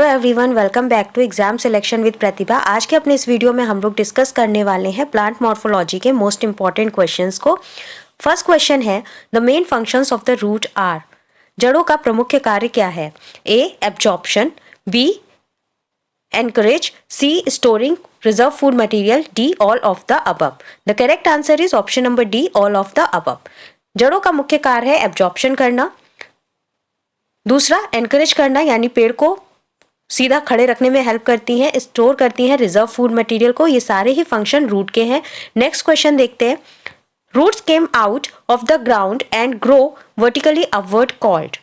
Hello everyone, welcome back to exam selection with Pratibha. आज के अपने इस वीडियो में हम लोग डिस्कस करने वाले हैं प्लांट मॉर्फोलॉजी के मोस्ट इंपॉर्टेंट क्वेश्चंस को। फर्स्ट क्वेश्चन है, the main functions of the root are. जड़ों का प्रमुख कार्य क्या है? A absorption, B anchorage, C storing reserve food material, D all of the above. The correct answer is option number D, all of the above. जड़ों का मुख्य कार्य है एब्जॉर्प्शन करना, दूसरा एनकरेज करना यानी पेड़ को सीधा खड़े रखने में हेल्प करती हैं, स्टोर करती हैं रिजर्व फूड मटेरियल को। ये सारे ही फंक्शन रूट के हैं। नेक्स्ट क्वेश्चन देखते हैं, roots came out of the ground and grow vertically upward called.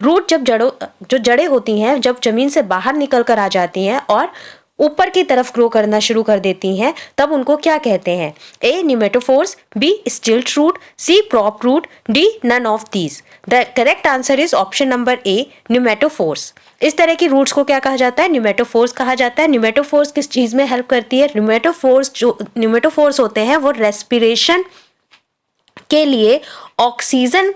Root जो जड़ें होती हैं जब जमीन से बाहर निकल कर आ जाती हैं और ऊपर की तरफ ग्रो करना शुरू कर देती हैं, तब उनको क्या कहते हैं? A pneumatophores, B stilt root, C prop root, D none of these. The correct answer is option number A, pneumatophores. इस तरह की रूट्स को क्या कहा जाता है? न्यूमेटोफोर्स कहा जाता है। न्यूमेटोफोर्स किस चीज में हेल्प करती है? न्यूमेटोफोर्स होते हैं वो रेस्पिरेशन के लिए ऑक्सीजन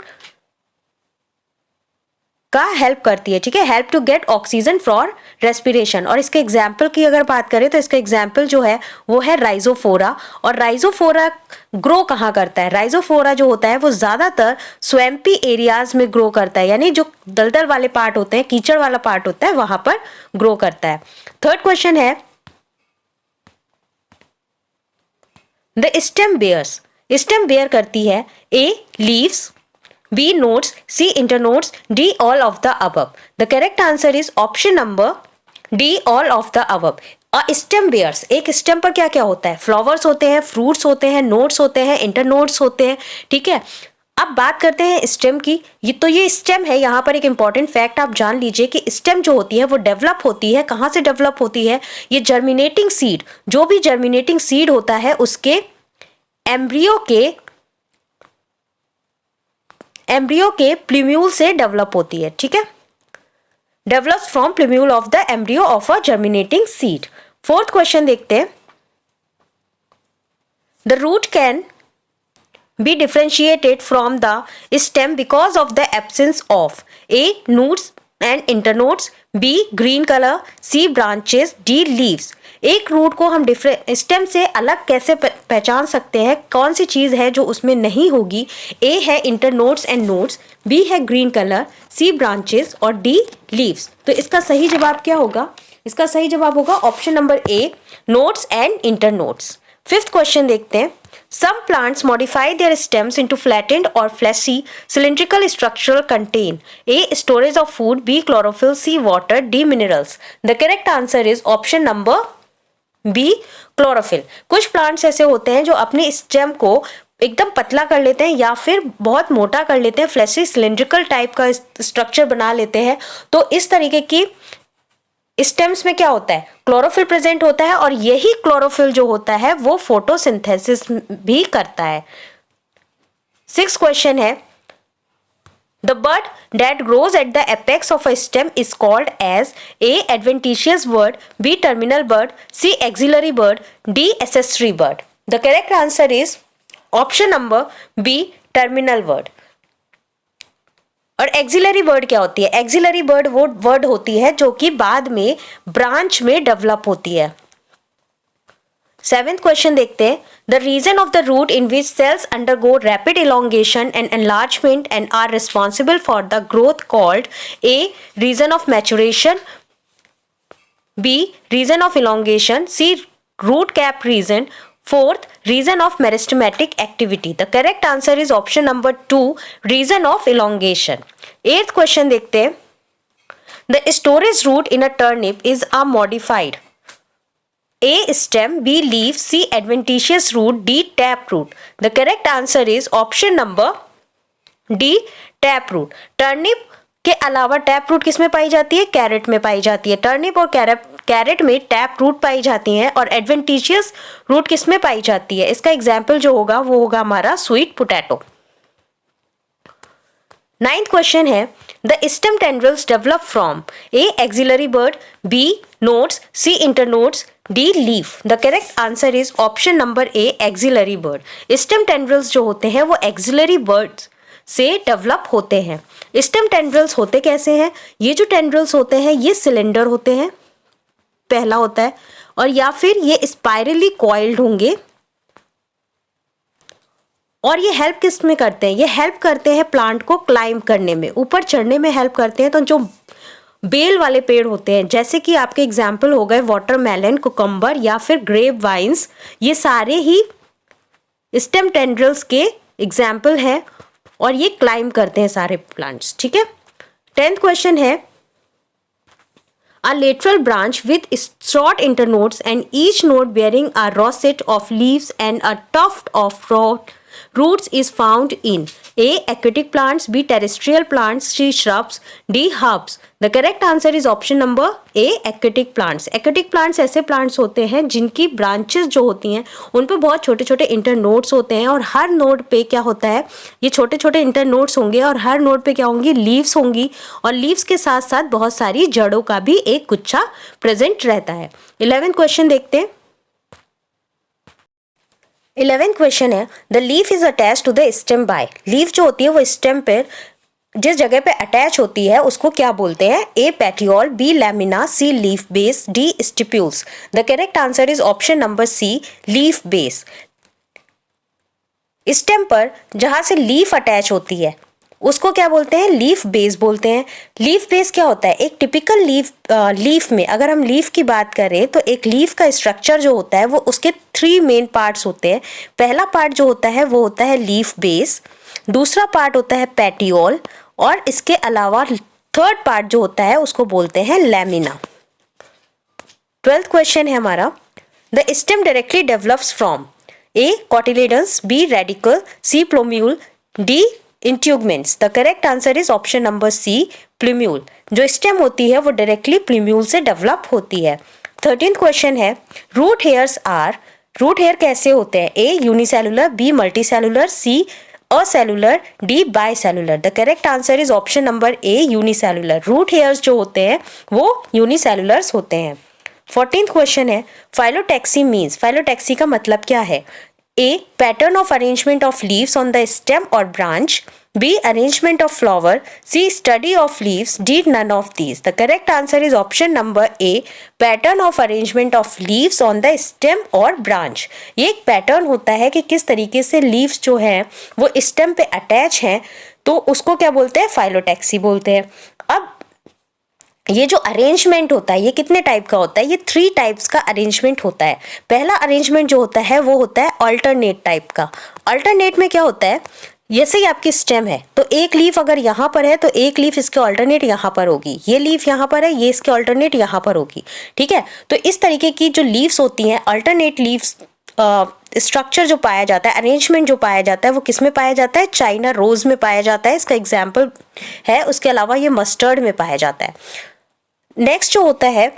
का हेल्प करती है, ठीक है, help to get oxygen for respiration. और इसके एग्जाम्पल की अगर बात करें तो इसका एग्जाम्पल जो है वो है राइजोफोरा। और राइजोफोरा ग्रो कहाँ करता है? राइजोफोरा जो होता है वो ज्यादातर स्वैम्पी एरियाज में ग्रो करता है, यानी जो दलदल वाले पार्ट होते हैं, कीचड़ वाला पार्ट होता है, वहां पर ग्रो करता है। थर्ड क्वेश्चन है, the stem bears. Stem bear करती है A leaves, B nodes, C internodes, D all of the above. The correct answer is option number D, all of the above. Stem bears, एक stem पर क्या क्या होता है? Flowers होते हैं, फ्रूट्स होते हैं, नोड्स होते हैं, इंटरनोड्स होते हैं, ठीक है। अब बात करते हैं स्टेम की। ये स्टेम है। यहाँ पर एक इंपॉर्टेंट फैक्ट आप जान लीजिए कि स्टेम जो होती है वो डेवलप होती है, कहाँ से डेवलप होती है? ये जर्मिनेटिंग सीड, जो भी जर्मिनेटिंग सीड होता है उसके एम्ब्रियो के प्लूम्यूल से डेवलप होती है, ठीक है, develops from plumule of the embryo of a germinating seed. Fourth question देखते हैं, the root can be differentiated from the stem because of the absence of A nodes and internodes, B green colour, C branches, D leaves. एक root को हम stem से अलग कैसे पहचान सकते हैं? कौन सी चीज है जो उसमें नहीं होगी? ए है इंटरनोड्स एंड नोड्स, बी है ग्रीन कलर, सी ब्रांचेस और डी लीव्स। तो इसका सही जवाब क्या होगा? इसका सही जवाब होगा option number A, nodes and internodes. Fifth question देखते हैं, some plants modify their stems into flattened or fleshy cylindrical structure contain A storage of food, B chlorophyll, C water, D minerals. The correct answer is option number B, chlorophyll. कुछ plants ऐसे होते हैं जो अपने stem को एकदम पतला कर लेते हैं या फिर बहुत मोटा कर लेते हैं, फ्लैशी सिलिंड्रिकल टाइप का स्ट्रक्चर बना लेते हैं। तो इस तरीके की स्टेम्स में क्या होता है? क्लोरोफिल प्रेजेंट होता है, और यही क्लोरोफिल जो होता है वो फोटोसिंथेसिस भी करता है। सिक्स्थ क्वेश्चन है, the bud that grows at the apex of a stem is called as A adventitious bud, B terminal bud, C axillary bud, D accessory bud. The correct answer is option number B, terminal bud. और axillary bud क्या होती है? Axillary bud वो word होती है जो कि बाद में ब्रांच में डेवलप होती है। सेवेंथ क्वेश्चन देखते हैं, the region of the root in which cells undergo rapid elongation and enlargement and are responsible for the growth called A region of maturation, B region of elongation, C root cap region, fourth reason of meristematic activity. The correct answer is option number 2, reason of elongation. Eighth question देखते हैं, the storage root in a turnip is a modified A stem, B leaf, C adventitious root, D tap root. The correct answer is option number D, tap root. turnip के अलावा tap root किस में पाई जाती है? Carat में पाई जाती है। Turnip और कैरेट में टैप रूट पाई जाती हैं, और एडवेंटिशियस रूट किस में पाई जाती है? इसका एग्जाम्पल जो होगा वो होगा हमारा स्वीट पोटैटो। नाइन्थ क्वेश्चन है, the stem tendrils develop from A axillary bud, B nodes, C internodes, D leaf. The correct answer is option number A, axillary bud. Stem tendrils जो होते हैं वो एक्सिलरी बर्ड्स से develop होते हैं। Stem tendrils होते कैसे हैं? ये जो टेंड्रिल्स होते हैं ये सिलेंडर होते हैं, पहला होता है, और या फिर ये स्पाइरली कॉइल्ड होंगे। और ये हेल्प किस में करते हैं? ये हेल्प करते हैं प्लांट को क्लाइंब करने में, ऊपर चढ़ने में हेल्प करते हैं। तो जो बेल वाले पेड़ होते हैं, जैसे कि आपके एग्जाम्पल हो गए वाटरमेलन, कुकम्बर या फिर ग्रेप वाइन्स, ये सारे ही स्टेम टेंड्रिल्स के एग्जाम्पल हैं और ये क्लाइंब करते हैं सारे प्लांट्स। ठीक है। 10th क्वेश्चन है, a lateral branch with short internodes and each node bearing a rosette of leaves and a tuft of roots is found in A. aquatic plants, B. terrestrial plants, C. shrubs, D. herbs. The correct answer is option number A. aquatic plants. aquatic plants ऐसे plants होते हैं जिनकी branches जो होती हैं उन पे बहुत छोटे छोटे इंटरनोड्स होते हैं और हर नोड पे क्या होता है, ये छोटे छोटे इंटरनोड्स होंगे और हर नोड पे क्या होंगी, लीव्स होंगी, और लीव्स के साथ साथ बहुत सारी जड़ों का भी एक गुच्छा प्रेजेंट रहता है। 11th क्वेश्चन देखते हैं। 11th क्वेश्चन है, the leaf is attach to the stem by. Leaf जो होती है वो स्टेम पे जिस जगह पे अटैच होती है उसको क्या बोलते हैं? A. Petiole, B. Lamina, C. Leaf base, D. Stipules. The correct answer is option number C, leaf base. Stem पर जहां से लीफ अटैच होती है उसको क्या बोलते हैं? लीफ बेस बोलते हैं। लीफ बेस क्या होता है? एक टिपिकल लीफ में अगर हम लीफ की बात करें तो एक लीफ का स्ट्रक्चर जो होता है वो उसके 3 मेन पार्ट्स होते हैं। पहला पार्ट जो होता है वो होता है लीफ बेस, दूसरा पार्ट होता है पेटियोल, और इसके अलावा थर्ड पार्ट जो होता है उसको बोलते हैं लैमिना। 12th क्वेश्चन है हमारा, the stem directly develops from A. Cotyledons, B. Radicle, C. Plumule, D. Integuments. The correct answer is option number C, plumule. जो स्टेम होती है वो डायरेक्टली प्लूम्यूल से डेवलप होती है। 13th क्वेश्चन है, root hairs are. Root hair कैसे होते हैं? A. Unicellular, B. Multicellular, C. Acellular, D. Bicellular. The correct answer is option number A, unicellular. Root hairs जो होते हैं वो यूनिसेलुलर्स होते हैं। 14th क्वेश्चन है, फाइलोटैक्सी मीन्स। फाइलोटैक्सी का मतलब क्या है? A. pattern of arrangement of leaves on the stem or branch, B. arrangement of flower, C. study of leaves, D. none of these. The correct answer is option number A, pattern of arrangement of leaves on the stem or branch. ये एक pattern होता है कि किस तरीके से leaves जो हैं वो स्टेम पे अटैच हैं, तो उसको क्या बोलते हैं? फाइलोटैक्सी बोलते हैं। अब ये जो अरेंजमेंट होता है ये कितने टाइप का होता है? ये 3 टाइप्स का अरेंजमेंट होता है। पहला अरेंजमेंट जो होता है वो होता है अल्टरनेट टाइप का। अल्टरनेट में क्या होता है, जैसे ही आपकी स्टेम है तो एक लीफ अगर यहाँ पर है तो एक लीफ इसके अल्टरनेट यहाँ पर होगी, ये लीफ यहाँ पर है, ये इसके अल्टरनेट यहाँ पर होगी। ठीक है, तो इस तरीके की जो लीव्स होती हैं, अल्टरनेट लीव्स स्ट्रक्चर जो पाया जाता है, अरेंजमेंट जो पाया जाता है वो किस में पाया जाता है? चाइना रोज में पाया जाता है, इसका एग्जाम्पल है। उसके अलावा ये मस्टर्ड में पाया जाता है। नेक्स्ट जो होता है,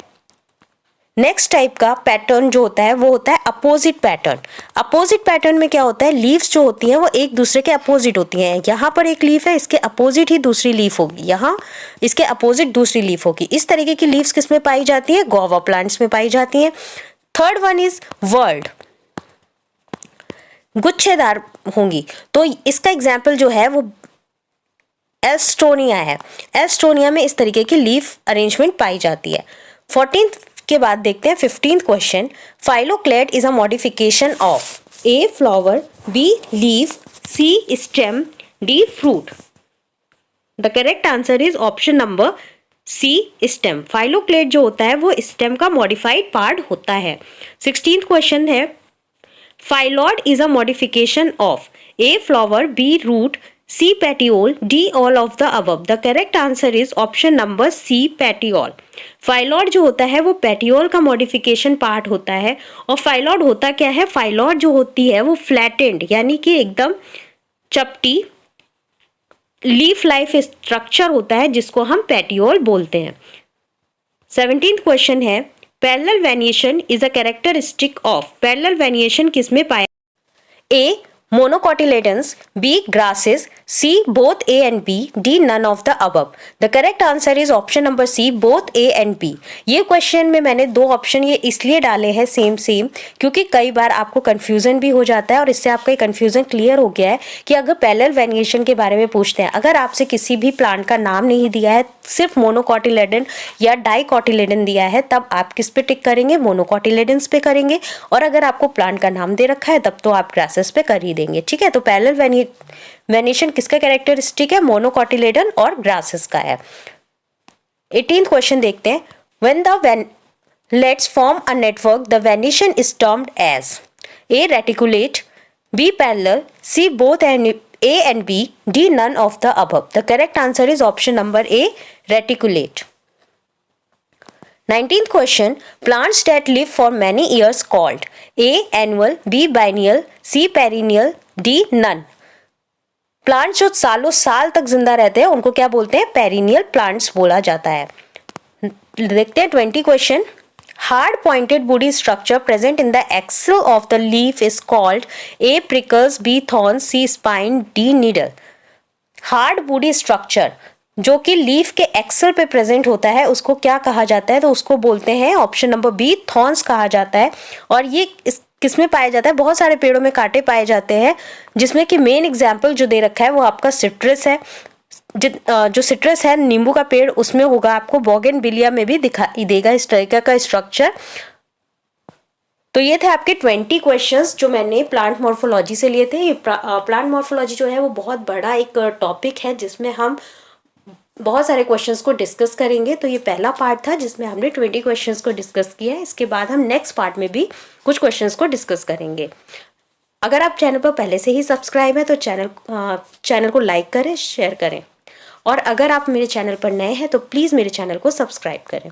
नेक्स्ट टाइप का पैटर्न जो होता है वो होता है अपोजिट पैटर्न। अपोजिट पैटर्न में क्या होता है, लीव्स जो होती हैं वो एक दूसरे के अपोजिट होती हैं। यहाँ पर एक लीफ है, इसके अपोजिट ही दूसरी लीफ होगी, यहाँ इसके अपोजिट दूसरी लीफ होगी। इस तरीके की लीव्स किस में पाई जाती है? गुआवा प्लांट्स में पाई जाती हैं। थर्ड वन इज वर्ल्ड, गुच्छेदार होंगी। तो इसका एग्जाम्पल जो है वो एल्स्टोनिया है। एल्स्टोनिया में इस तरीके की लीफ अरेंजमेंट पाई जाती है। 14th के बाद देखते हैं 15th question, phylloclade is a modification of A. Flower, B. Leaf, C. Stem, D. Fruit. The correct answer is option number C, stem. Phylloclade जो होता है वो स्टेम का मॉडिफाइड पार्ट होता है। 16th क्वेश्चन है, phyllode is a modification of A. Flower, B. Root, C. petiole, D. all of the above. The correct answer is option number C, petiole. फाइलॉड जो होता है वो पेटियोल का मॉडिफिकेशन पार्ट होता है। और फाइलॉड होता क्या है? फाइलॉड जो होती है वो फ्लैटेंड यानी कि एकदम चपटी लीफ लाइफ स्ट्रक्चर होता है जिसको हम पेटियोल बोलते हैं। 17th क्वेश्चन है, parallel venation is a characteristic of. Parallel venation किसमें पाया? A. monocotyledons, B. grasses, C. both A and B, D. none of the above. The correct answer is option number C, both A and B. ये question में मैंने दो option ये इसलिए डाले हैं सेम सेम क्योंकि कई बार आपको कंफ्यूजन भी हो जाता है और इससे आपका ये कंफ्यूजन क्लियर हो गया है कि अगर पैरेलल वेरिएशन के बारे में पूछते हैं, अगर आपसे किसी भी प्लांट का नाम नहीं दिया है, सिर्फ मोनोकॉटिलेडन या डाइकॉटिलेडन दिया है, तब आप किस पे टिक करेंगे? मोनोकॉटिलेडन्स पे करेंगे। और अगर आपको प्लांट का नाम दे रखा है तब तो आप ग्रासेस पे कर ही देंगे। ठीक है, तो पैरेलल वेरिएशन किसका कैरेक्टरिस्टिक है? मोनोकॉटिलेडन और ग्रासेस का है। 18th क्वेश्चन देखते हैं। When the lets form a network the venation is termed as A reticulate, B parallel, C both and A and B, D none of the above. The correct answer is option number A, reticulate. 19th question. Plants that live for many years called A. annual, B. biennial, C. perennial, D. none. Plants जो सालों साल तक जिंदा रहते हैं उनको क्या बोलते हैं? पेरिनियल प्लांट्स बोला जाता है। देखते हैं 20 question. Hard pointed woody structure present in the axil of the leaf is called A. prickles, B. thorns, C. spine, D. needle. Hard woody structure जो कि लीफ के एक्सल पे प्रेजेंट होता है उसको क्या कहा जाता है? तो उसको बोलते हैं ऑप्शन नंबर बी, थॉर्न्स कहा जाता है। और ये किसमें पाया जाता है? बहुत सारे पेड़ों में कांटे पाए जाते हैं, जिसमें कि मेन एग्जाम्पल जो दे रखा है वो आपका सिट्रस है। जो सिट्रस है नींबू का पेड़, उसमें होगा। आपको बोगनविलिया में भी दिखाई देगा इस तरीके का स्ट्रक्चर। तो ये थे आपके 20 क्वेश्चंस जो मैंने प्लांट मॉर्फोलॉजी से लिए थे। ये प्लांट मॉर्फोलॉजी जो है वो बहुत बड़ा एक टॉपिक है जिसमें हम बहुत सारे क्वेश्चंस को डिस्कस करेंगे। तो ये पहला पार्ट था जिसमें हमने 20 क्वेश्चंस को डिस्कस किया है। इसके बाद हम नेक्स्ट पार्ट में भी कुछ क्वेश्चंस को डिस्कस करेंगे। अगर आप चैनल पर पहले से ही सब्सक्राइब है तो चैनल को लाइक करें, शेयर करें, और अगर आप मेरे चैनल पर नए हैं तो प्लीज़ मेरे चैनल को सब्सक्राइब करें।